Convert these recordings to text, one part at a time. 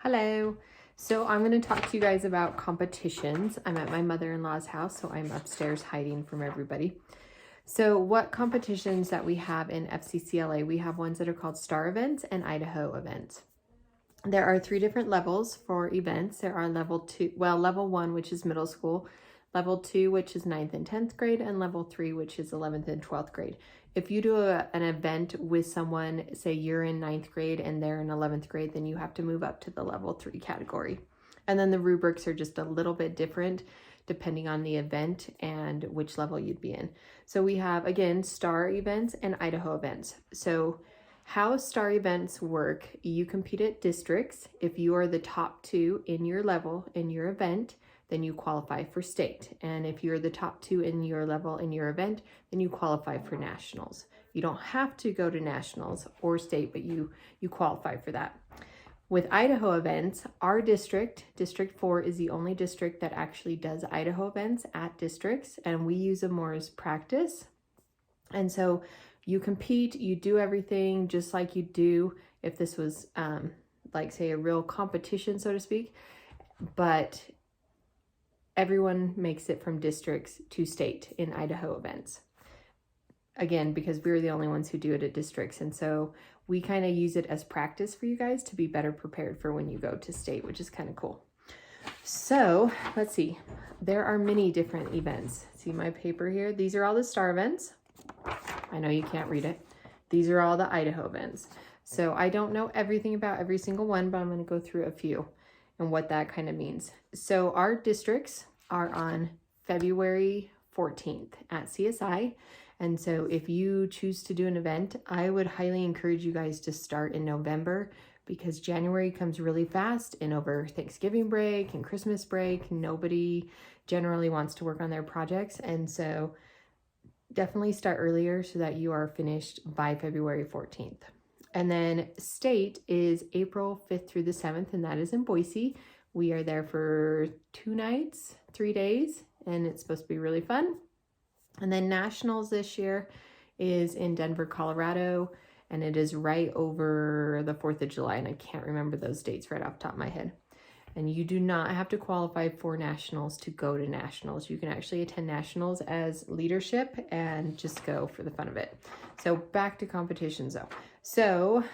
Hello. So I'm going to talk to you guys about competitions. I'm at my mother-in-law's house, so I'm upstairs hiding from everybody. So what competitions that we have in FCCLA? We have ones that are called STAR events and Idaho events. There are 3 different levels for events. There are level 1, which is middle school, level 2, which is 9th and 10th grade, and level 3, which is 11th and 12th grade. If you do an event with someone, say you're in 9th grade and they're in 11th grade, then you have to move up to the level 3 category. And then the rubrics are just a little bit different depending on the event and which level you'd be in. So we have, again, STAR events and Idaho events. So how STAR events work, you compete at districts. If you are the top 2 in your level in your event, then you qualify for state. And if you're the top 2 in your level in your event, then you qualify for nationals. You don't have to go to nationals or state, but you qualify for that. With Idaho events, our district, District 4, is the only district that actually does Idaho events at districts, and we use them more as practice. And so you compete, you do everything just like you do if this was like, say, a real competition, so to speak, but everyone makes it from districts to state in Idaho events. Again, because we're the only ones who do it at districts. And so we kind of use it as practice for you guys to be better prepared for when you go to state, which is kind of cool. So let's see, there are many different events. See my paper here? These are all the STAR events. I know you can't read it. These are all the Idaho events. So I don't know everything about every single one, but I'm going to go through a few and what that kind of means. So our districts are on February 14th at CSI. And so if you choose to do an event, I would highly encourage you guys to start in November, because January comes really fast, and over Thanksgiving break and Christmas break, nobody generally wants to work on their projects. And so definitely start earlier so that you are finished by February 14th. And then state is April 5th through the 7th, and that is in Boise. We are there for 2 nights, 3 days, and it's supposed to be really fun. And then nationals this year is in Denver, Colorado, and it is right over the 4th of July, and I can't remember those dates right off the top of my head. And you do not have to qualify for nationals to go to nationals. You can actually attend nationals as leadership and just go for the fun of it. So back to competitions though. So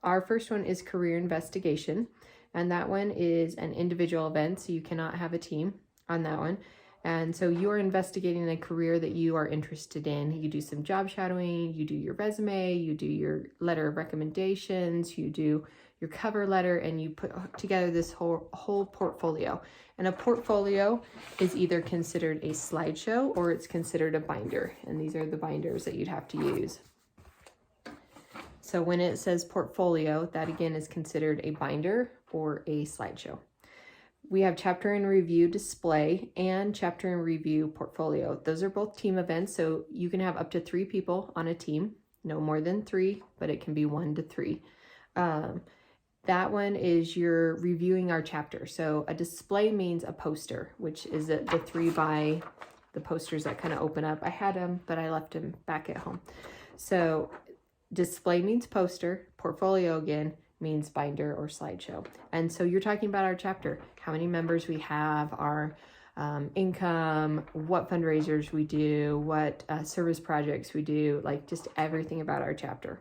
our first one is career investigation, and that one is an individual event, so you cannot have a team on that one. And so you're investigating a career that you are interested in. You do some job shadowing, you do your resume, you do your letter of recommendations, you do your cover letter, and you put together this whole portfolio. And a portfolio is either considered a slideshow or it's considered a binder. And these are the binders that you'd have to use. So when it says portfolio, that again is considered a binder or a slideshow. We have chapter and review display and chapter and review portfolio. Those are both team events, so you can have up to 3 people on a team, no more than 3, but it can be 1 to 3. That one is you're reviewing our chapter. So a display means a poster, which is the 3 by the posters that kind of open up. I had them, but I left them back at home. So display means poster, portfolio again means binder or slideshow. And so you're talking about our chapter, how many members we have, our income, what fundraisers we do, what service projects we do, like just everything about our chapter.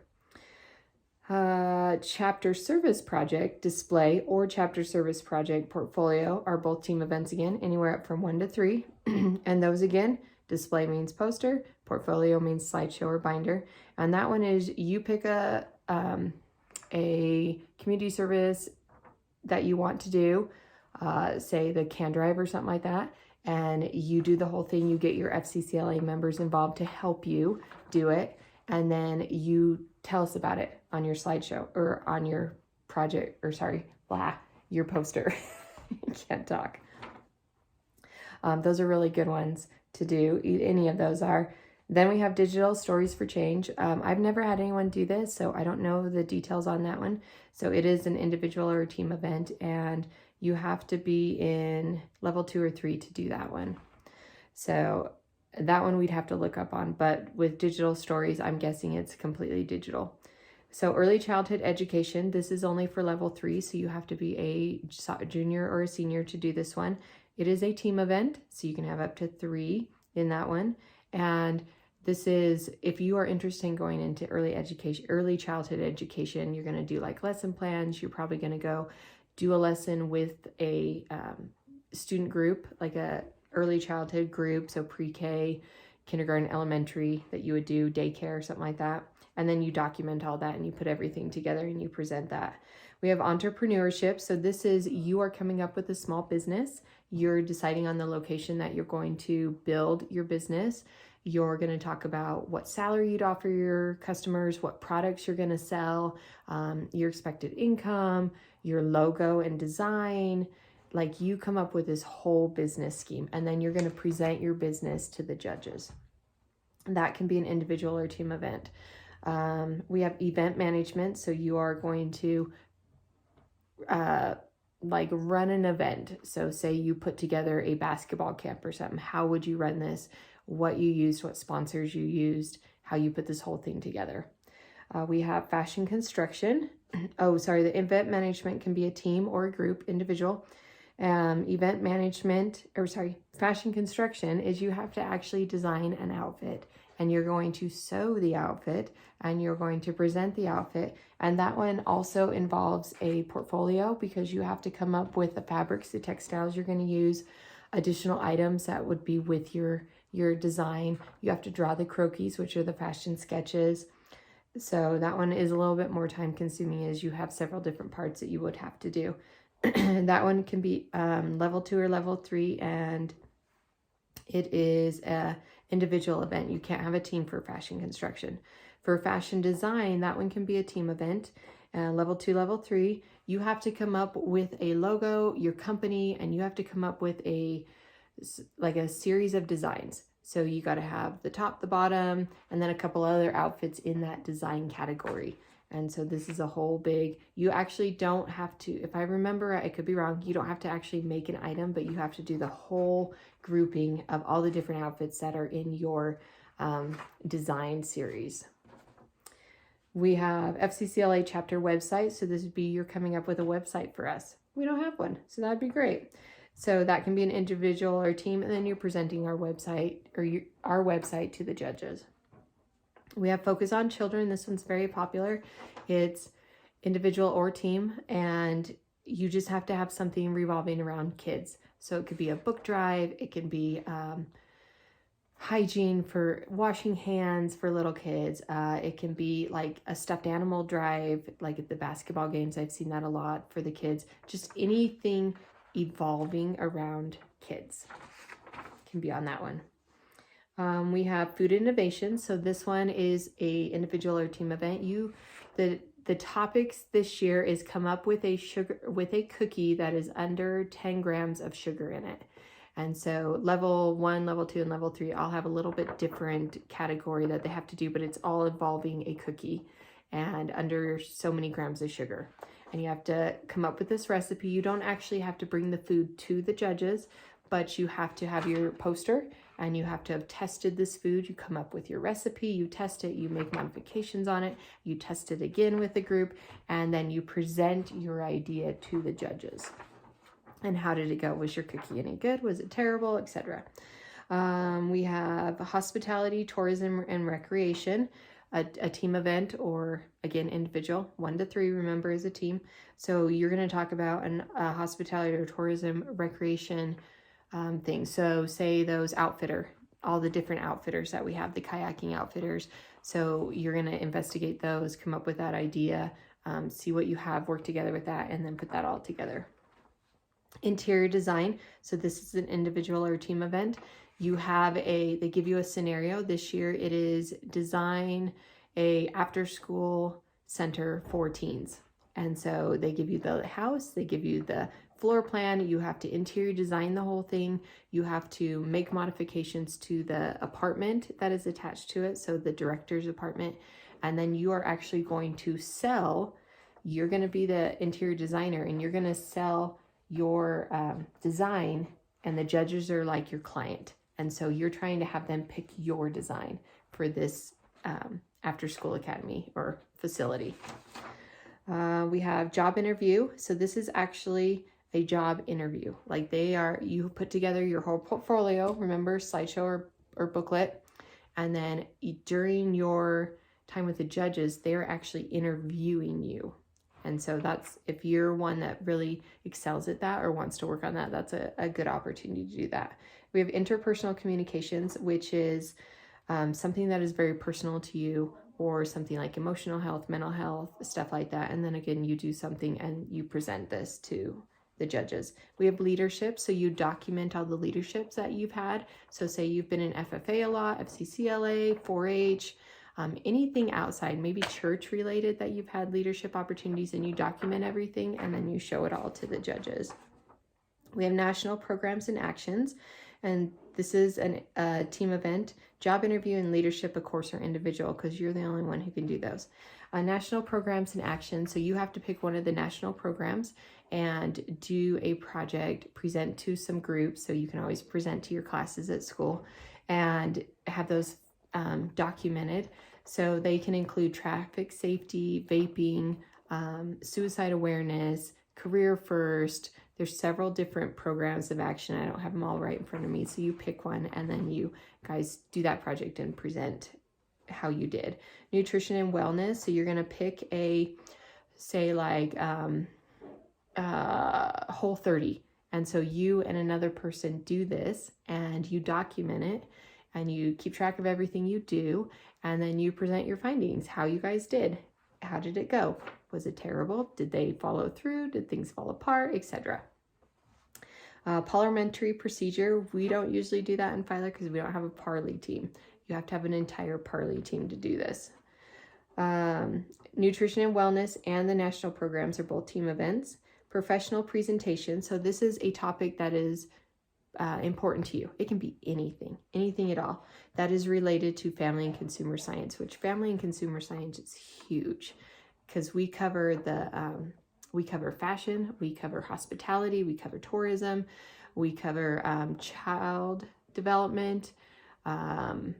Chapter service project display or chapter service project portfolio are both team events again, anywhere up from 1 to 3. And those again, display means poster, portfolio means slideshow or binder. And that one is you pick a community service that you want to do, say the can drive or something like that, and you do the whole thing. You get your FCCLA members involved to help you do it, and then you tell us about it on your slideshow or on your project, or your poster. I can't talk. Those are really good ones to do. Any of those are. Then we have digital stories for change. I've never had anyone do this, so I don't know the details on that one. So it is an individual or a team event, and you have to be in level 2 or 3 to do that one. So that one we'd have to look up on, but with digital stories, I'm guessing it's completely digital. So early childhood education, this is only for level 3, so you have to be a junior or a senior to do this one. It is a team event, so you can have up to 3 in that one. And this is, if you are interested in going into early childhood education, you're going to do like lesson plans. You're probably going to go do a lesson with a student group, like a early childhood group, so pre-K, kindergarten, elementary, that you would do, daycare, something like that. And then you document all that and you put everything together and you present that. We have entrepreneurship. So this is, you are coming up with a small business. You're deciding on the location that you're going to build your business. You're going to talk about what salary you'd offer your customers, what products you're going to sell, your expected income, your logo and design. Like, you come up with this whole business scheme, and then you're going to present your business to the judges. That can be an individual or team event. We have event management. So you are going to like run an event. So say you put together a basketball camp or something. How would you run this? What you used, what sponsors you used, how you put this whole thing together. We have fashion construction. Oh, sorry. The event management can be a team or a group, individual. Event management, fashion construction is you have to actually design an outfit, and you're going to sew the outfit, and you're going to present the outfit. And that one also involves a portfolio, because you have to come up with the fabrics, the textiles you're going to use, additional items that would be with your design. You have to draw the croquis, which are the fashion sketches. So that one is a little bit more time consuming, as you have several different parts that you would have to do. That one can be level 2 or level 3, and it is a individual event. You can't have a team for fashion construction. For fashion design, that one can be a team event. Level 2, level 3, you have to come up with a logo, your company, and you have to come up with a series of designs. So you got to have the top, the bottom, and then a couple other outfits in that design category. And so this is a whole big, you actually don't have to, if I remember, I could be wrong, you don't have to actually make an item, but you have to do the whole grouping of all the different outfits that are in your design series. We have FCCLA chapter website. So this would be, you're coming up with a website for us. We don't have one, so that'd be great. So that can be an individual or team, and then you're presenting our website our website to the judges. We have focus on children. This one's very popular. It's individual or team, and you just have to have something revolving around kids. So it could be a book drive. It can be hygiene for washing hands for little kids. It can be like a stuffed animal drive, like at the basketball games. I've seen that a lot for the kids. Just anything evolving around kids can be on that one. We have food innovation. So this one is a individual or team event. The topics this year is come up with a cookie that is under 10 grams of sugar in it. And so level 1, level 2, and level 3 all have a little bit different category that they have to do, but it's all involving a cookie and under so many grams of sugar. And you have to come up with this recipe. You don't actually have to bring the food to the judges, but you have to have your poster, and you have to have tested this food. You come up with your recipe, you test it, you make modifications on it, you test it again with the group, and then you present your idea to the judges. And how did it go? Was your cookie any good? Was it terrible? Etc. We have hospitality, tourism, and recreation. A team event, or again, individual. 1 to 3, remember, is a team. So you're going to talk about a hospitality or tourism recreation things. So say those all the different outfitters that we have, the kayaking outfitters. So you're going to investigate those, come up with that idea, see what you have, work together with that, and then put that all together. Interior design. So this is an individual or team event. They give you a scenario. This year it is design a after school center for teens. And so they give you the house, they give you the floor plan. You have to interior design the whole thing. You have to make modifications to the apartment that is attached to it. So the director's apartment. And then you are actually going to you're going to be the interior designer, and you're going to sell your design, and the judges are like your client. And so you're trying to have them pick your design for this after school academy or facility. We have job interview. So this is actually a job interview. Like you put together your whole portfolio, remember, slideshow or booklet. And then during your time with the judges, they're actually interviewing you. And so that's, if you're one that really excels at that or wants to work on that, that's a good opportunity to do that. We have interpersonal communications, which is something that is very personal to you, or something like emotional health, mental health, stuff like that. And then again, you do something and you present this to the judges. We have leadership, so you document all the leaderships that you've had. So say you've been in FFA a lot, FCCLA, 4-H, anything outside, maybe church related that you've had leadership opportunities, and you document everything and then you show it all to the judges. We have national programs and actions, and this is a team event. Job interview and leadership, of course, are individual because you're the only one who can do those. National programs and actions, so you have to pick one of the national programs and do a project, present to some groups, so you can always present to your classes at school and have those documented. So they can include traffic safety, vaping, suicide awareness, career first. There's several different programs of action. I don't have them all right in front of me. So you pick one and then you guys do that project and present how you did. Nutrition and wellness. So you're going to pick say like Whole30. And so you and another person do this and you document it and you keep track of everything you do. And then you present your findings, how you guys did. How did it go? Was it terrible? Did they follow through? Did things fall apart, etc.? Parliamentary procedure. We don't usually do that in Filer because we don't have a parley team. You have to have an entire parley team to do this. Nutrition and wellness and the national programs are both team events. Professional presentation. So this is a topic that is important to you. It can be anything at all that is related to family and consumer science, which family and consumer science is huge because we cover we cover fashion, we cover hospitality, we cover tourism, we cover child development. We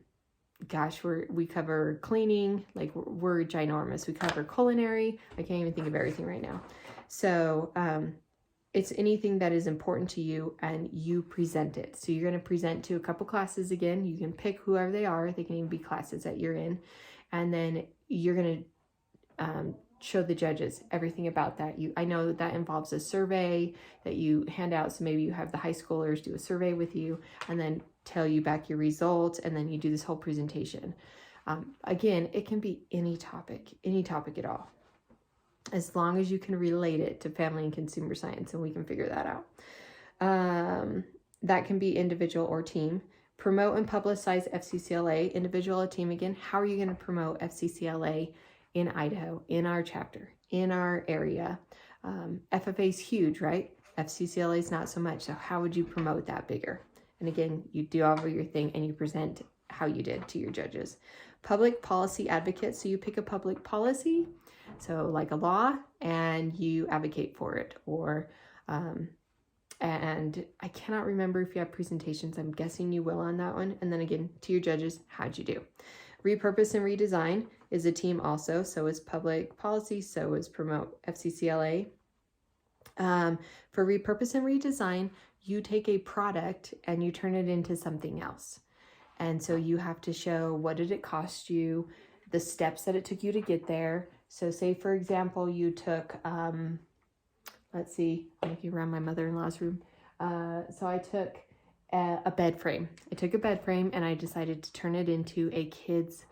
cover cleaning, like we're ginormous. We cover culinary. I can't even think of everything right now. So it's anything that is important to you and you present it. So you're going to present to a couple classes again. You can pick whoever they are. They can even be classes that you're in. And then you're going to show the judges everything about that. I know that involves a survey that you hand out. So maybe you have the high schoolers do a survey with you and then tell you back your results. And then you do this whole presentation. Again, it can be any topic at all, as long as you can relate it to family and consumer science, and we can figure that out. That can be individual or team. Promote and publicize FCCLA, individual or team. Again, how are you going to promote FCCLA in Idaho, in our chapter, in our area? FFA is huge, right? FCCLA is not so much. So how would you promote that bigger? And again, you do all of your thing and you present how you did to your judges. Public policy advocate. So you pick a public policy, so like a law, and you advocate for it. Or, and I cannot remember if you have presentations. I'm guessing you will on that one. And then again, to your judges, how'd you do? Repurpose and redesign is a team also. So is public policy. So is promote FCCLA. For repurpose and redesign, you take a product and you turn it into something else. And so you have to show what did it cost you, the steps that it took you to get there. So say, for example, you took, let's see, I'm looking around my mother-in-law's room. So I took a bed frame. I took a bed frame and I decided to turn it into a kid's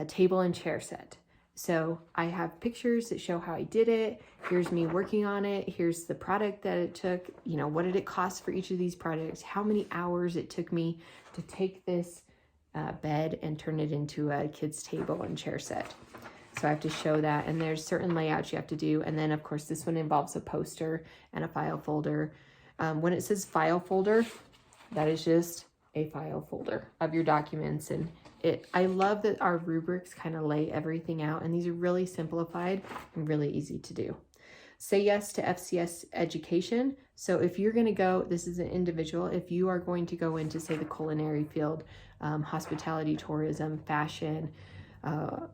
table and chair set. So I have pictures that show how I did it. Here's me working on it. Here's the product that it took. You know, what did it cost for each of these products? How many hours it took me to take this bed and turn it into a kid's table and chair set. So I have to show that, and there's certain layouts you have to do. And then of course this one involves a poster and a file folder. When it says file folder, that is just a file folder of your documents. And I love that our rubrics kind of lay everything out, and these are really simplified and really easy to do. Say yes to FCS education. So if you're going to go, this is an individual, if you are going to go into, say, the culinary field, hospitality, tourism, fashion,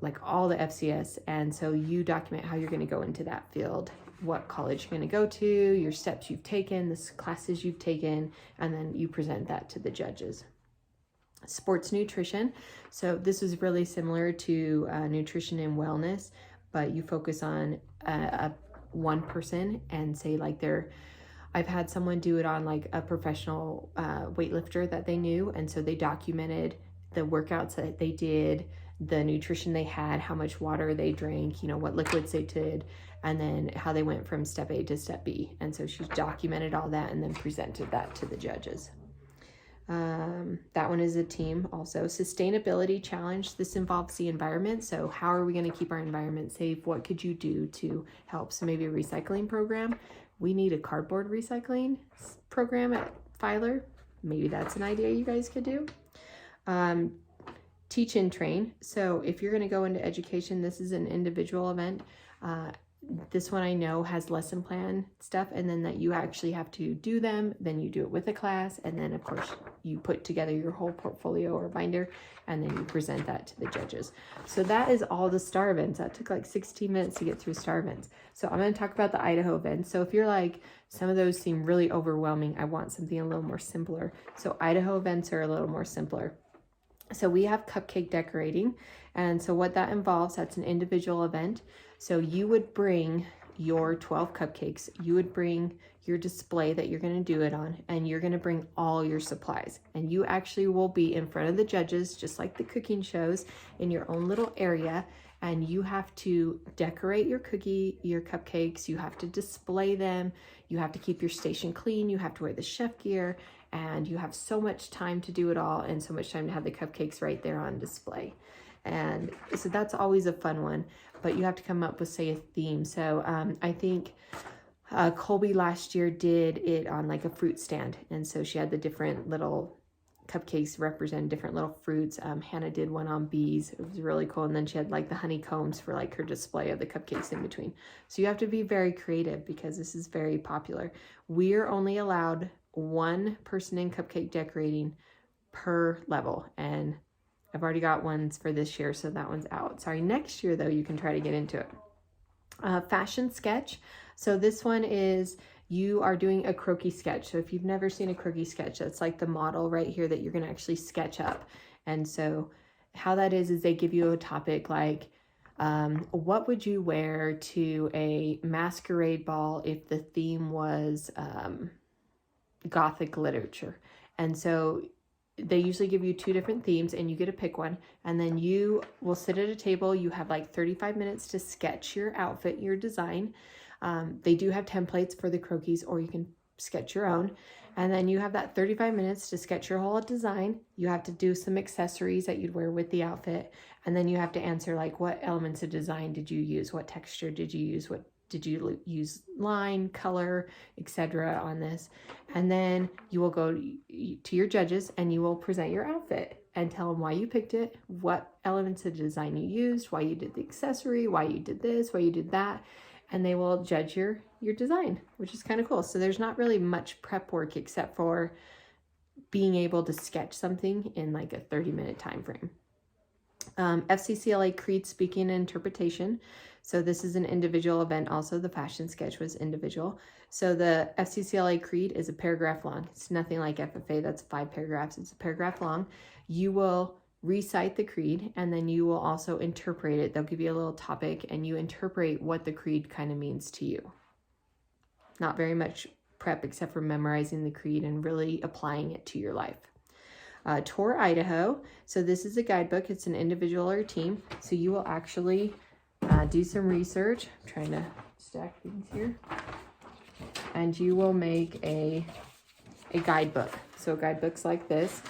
like all the FCS. And so you document how you're going to go into that field, what college you're going to go to, your steps you've taken, the classes you've taken, and then you present that to the judges. Sports nutrition. So this is really similar to nutrition and wellness, but you focus on one person and say like I've had someone do it on like a professional weightlifter that they knew. And so they documented the workouts that they did, the nutrition they had, how much water they drank, you know, what liquids they did, and then how they went from step A to step B. And so she documented all that and then presented that to the judges. That one is a team also. Sustainability challenge. This involves the environment. So how are we going to keep our environment safe? What could you do to help? So maybe a recycling program. We need a cardboard recycling program at Filer. Maybe that's an idea you guys could do. Teach and train. So if you're going to go into education, this is an individual event. This one I know has lesson plan stuff, and then that you actually have to do them, then you do it with a class, and then of course you put together your whole portfolio or binder, and then you present that to the judges. So that is all the STAR events. That took like 16 minutes to get through STAR events. So I'm going to talk about the Idaho events. So if you're like, some of those seem really overwhelming, I want something a little more simpler. So Idaho events are a little more simpler. So we have cupcake decorating. And so what that involves, that's an individual event. So you would bring your 12 cupcakes, you would bring your display that you're going to do it on, and you're going to bring all your supplies. And you actually will be in front of the judges, just like the cooking shows, in your own little area. And you have to decorate your cupcakes. You have to display them. You have to keep your station clean. You have to wear the chef gear. And you have so much time to do it all, and so much time to have the cupcakes right there on display. And so that's always a fun one, but you have to come up with, say, a theme. So I think Colby last year did it on like a fruit stand. And so she had the different little cupcakes represent different little fruits. Hannah did one on bees. It was really cool. And then she had like the honeycombs for like her display of the cupcakes in between. So you have to be very creative because this is very popular. We're only allowed one person in cupcake decorating per level. And I've already got ones for this year, so that one's out. Sorry, next year though, you can try to get into it. Fashion sketch. So this one is, you are doing a croquis sketch. So if you've never seen a croquis sketch, that's like the model right here that you're going to actually sketch up. And so how that is they give you a topic like, what would you wear to a masquerade ball if the theme was Gothic literature? And so they usually give you 2 different themes, and you get to pick one, and then you will sit at a table. You have like 35 minutes to sketch your outfit, your design. They do have templates for the croquis, or you can sketch your own. And then you have that 35 minutes to sketch your whole design. You have to do some accessories that you'd wear with the outfit. And then you have to answer like, what elements of design did you use? What texture did you use? What did you use, line, color, etc. on this? And then you will go to your judges and you will present your outfit and tell them why you picked it, what elements of design you used, why you did the accessory, why you did this, why you did that. And they will judge your design, which is kind of cool. So there's not really much prep work except for being able to sketch something in like a 30-minute time frame. FCCLA Creed Speaking and Interpretation. So this is an individual event. Also, the fashion sketch was individual. So the FCCLA Creed is a paragraph long. It's nothing like FFA. That's 5 paragraphs. It's a paragraph long. You will recite the creed, and then you will also interpret it. They'll give you a little topic, and you interpret what the creed kind of means to you. Not very much prep except for memorizing the creed and really applying it to your life. Tour Idaho. So this is a guidebook. It's an individual or a team. So you will actually do some research. I'm trying to stack things here. And you will make a guidebook. So guidebooks like this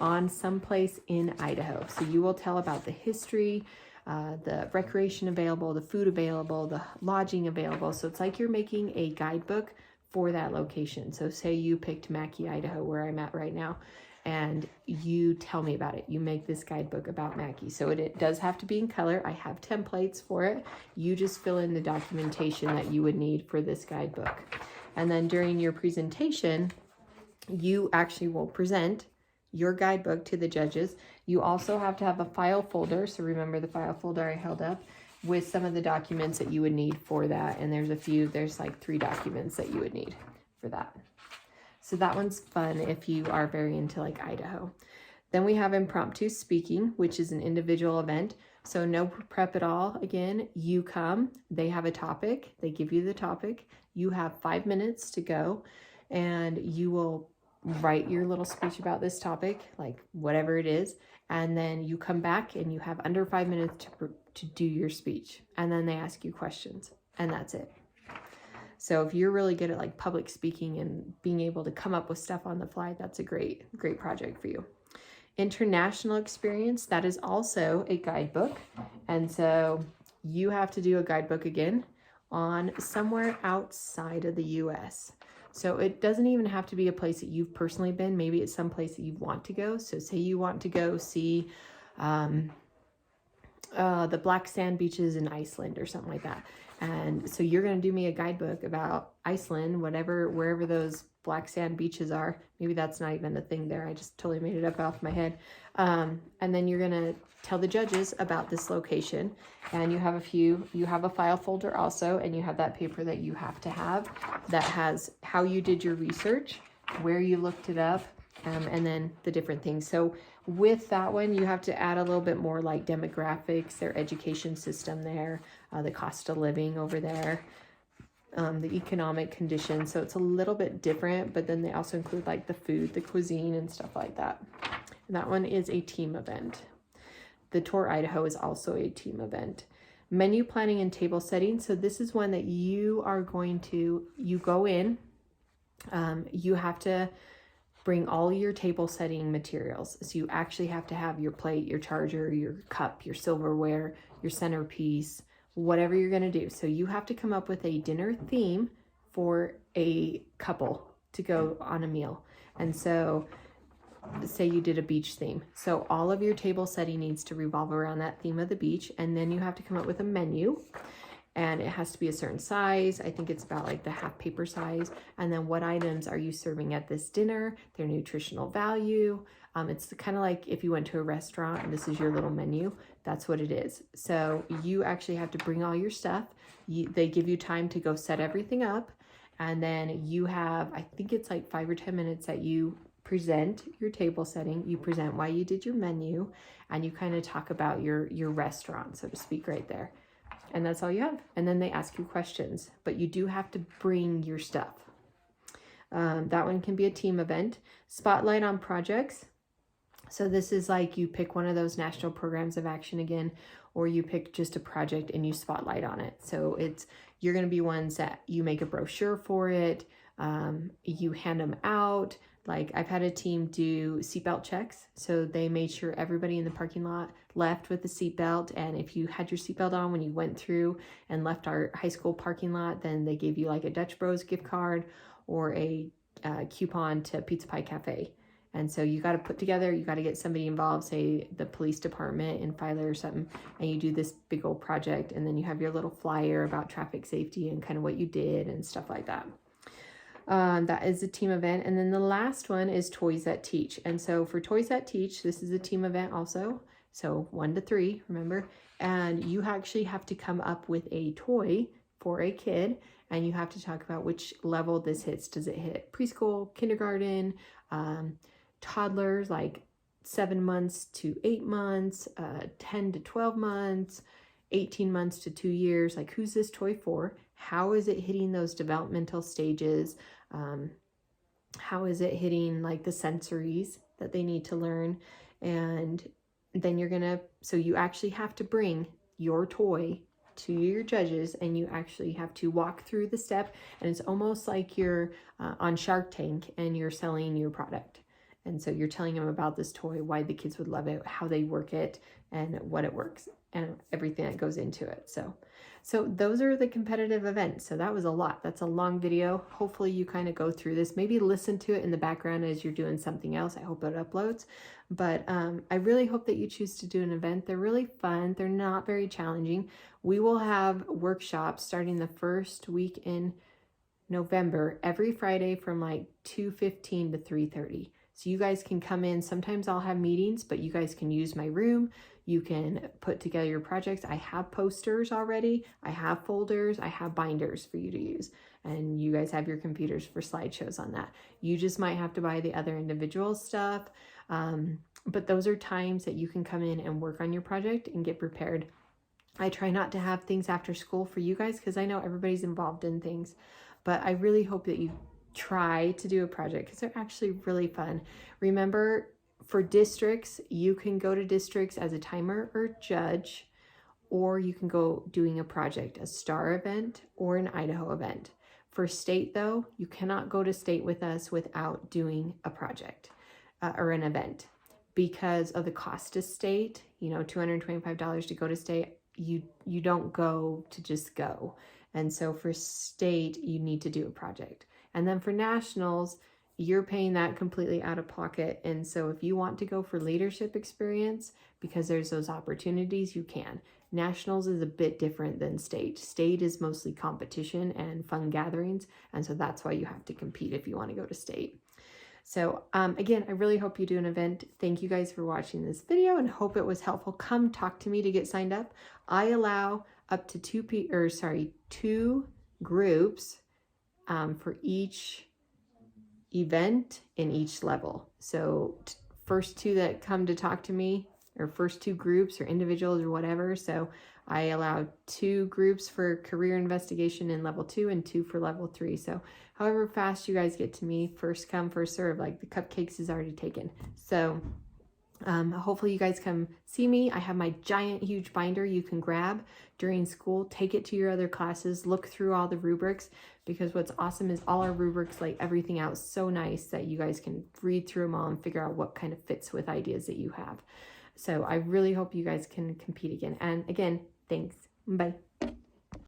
on someplace in Idaho. So you will tell about the history, the recreation available, the food available, the lodging available. So it's like you're making a guidebook for that location. So say you picked Mackay, Idaho, where I'm at right now, and you tell me about it. You make this guidebook about Mackay. So it does have to be in color. I have templates for it. You just fill in the documentation that you would need for this guidebook. And then during your presentation, you actually will present your guidebook to the judges. You also have to have a file folder. So remember the file folder I held up with some of the documents that you would need for that. And there's like 3 documents that you would need for that. So that one's fun if you are very into like Idaho. Then we have impromptu speaking, which is an individual event. So no prep at all. Again, you come, they have a topic, they give you the topic. You have 5 minutes to go and you will write your little speech about this topic, like whatever it is. And then you come back and you have under 5 minutes to do your speech. And then they ask you questions and that's it. So if you're really good at like public speaking and being able to come up with stuff on the fly, that's a great project for you. International experience, that is also a guidebook. And so you have to do a guidebook again on somewhere outside of the US. So it doesn't even have to be a place that you've personally been. Maybe it's some place that you want to go. So say you want to go see the black sand beaches in Iceland or something like that. And so you're going to do me a guidebook about Iceland, wherever those black sand beaches are. Maybe that's not even a thing there. I just totally made it up off my head. And then you're going to tell the judges about this location. And you have a file folder also, and you have that paper that you have to have that has how you did your research, where you looked it up, and then the different things. So with that one, you have to add a little bit more like demographics, their education system there, the cost of living over there, the economic conditions. So it's a little bit different, but then they also include like the food, the cuisine and stuff like that. And that one is a team event. The Tour Idaho is also a team event. Menu planning and table setting. So this is one that you go in, you have to bring all your table setting materials. So you actually have to have your plate, your charger, your cup, your silverware, your centerpiece, whatever you're going to do. So you have to come up with a dinner theme for a couple to go on a meal. And so say you did a beach theme. So all of your table setting needs to revolve around that theme of the beach. And then you have to come up with a menu. And it has to be a certain size. I think it's about like the half paper size. And then what items are you serving at this dinner? Their nutritional value. It's kind of like if you went to a restaurant and this is your little menu, that's what it is. So you actually have to bring all your stuff. They give you time to go set everything up. And then you have, I think it's like 5 or 10 minutes that you present your table setting. You present why you did your menu and you kind of talk about your restaurant, so to speak, right there. And that's all you have. And then they ask you questions, but you do have to bring your stuff. That one can be a team event. Spotlight on projects. So this is like you pick one of those national programs of action again, or you pick just a project and you spotlight on it. So you're going to be ones that you make a brochure for it. You hand them out. Like I've had a team do seatbelt checks. So they made sure everybody in the parking lot left with the seatbelt. And if you had your seatbelt on when you went through and left our high school parking lot, then they gave you like a Dutch Bros gift card or a coupon to Pizza Pie Cafe. And so you got to get somebody involved, say the police department in Filer or something, and you do this big old project. And then you have your little flyer about traffic safety and kind of what you did and stuff like that. That is a team event. And then the last one is Toys That Teach. And so for Toys That Teach, this is a team event also. So 1 to 3, remember? And you actually have to come up with a toy for a kid. And you have to talk about which level this hits. Does it hit preschool, kindergarten, toddlers, like 7 months to 8 months, 10 to 12 months, 18 months to 2 years? Like, who's this toy for? How is it hitting those developmental stages? How is it hitting like the sensories that they need to learn? And then so you actually have to bring your toy to your judges and you actually have to walk through the step. And it's almost like you're on Shark Tank and you're selling your product. And so you're telling them about this toy, why the kids would love it, how they work it, and what it works, and everything that goes into it. So those are the competitive events. So that was a lot. That's a long video. Hopefully you kind of go through this. Maybe listen to it in the background as you're doing something else. I hope it uploads. But I really hope that you choose to do an event. They're really fun. They're not very challenging. We will have workshops starting the first week in November, every Friday from like 2:15 to 3:30. So you guys can come in. Sometimes I'll have meetings, but you guys can use my room. You can put together your projects. I have posters already. I have folders. I have binders for you to use. And you guys have your computers for slideshows on that. You just might have to buy the other individual stuff. But those are times that you can come in and work on your project and get prepared. I try not to have things after school for you guys because I know everybody's involved in things. But I really hope that you try to do a project because they're actually really fun. Remember, for districts, you can go to districts as a timer or judge, or you can go doing a project, a STAR event or an Idaho event. For state though, you cannot go to state with us without doing a project or an event because of the cost to state. You know, $225 to go to state, you don't go to just go. And so for state, you need to do a project. And then for nationals, you're paying that completely out of pocket. And so if you want to go for leadership experience, because there's those opportunities, you can. Nationals is a bit different than state. State is mostly competition and fun gatherings. And so that's why you have to compete if you want to go to state. So again, I really hope you do an event. Thank you guys for watching this video and hope it was helpful. Come talk to me to get signed up. I allow up to two groups for each event in each level. So first two that come to talk to me, or first two groups or individuals or whatever. So I allow 2 groups for career investigation in level 2 and 2 for level 3. So however fast you guys get to me, first come, first serve, like the cupcakes is already taken. So hopefully you guys come see me. I have my giant, huge binder you can grab during school, take it to your other classes, look through all the rubrics, because what's awesome is all our rubrics lay everything out so nice that you guys can read through them all and figure out what kind of fits with ideas that you have. So I really hope you guys can compete again. And again, thanks. Bye.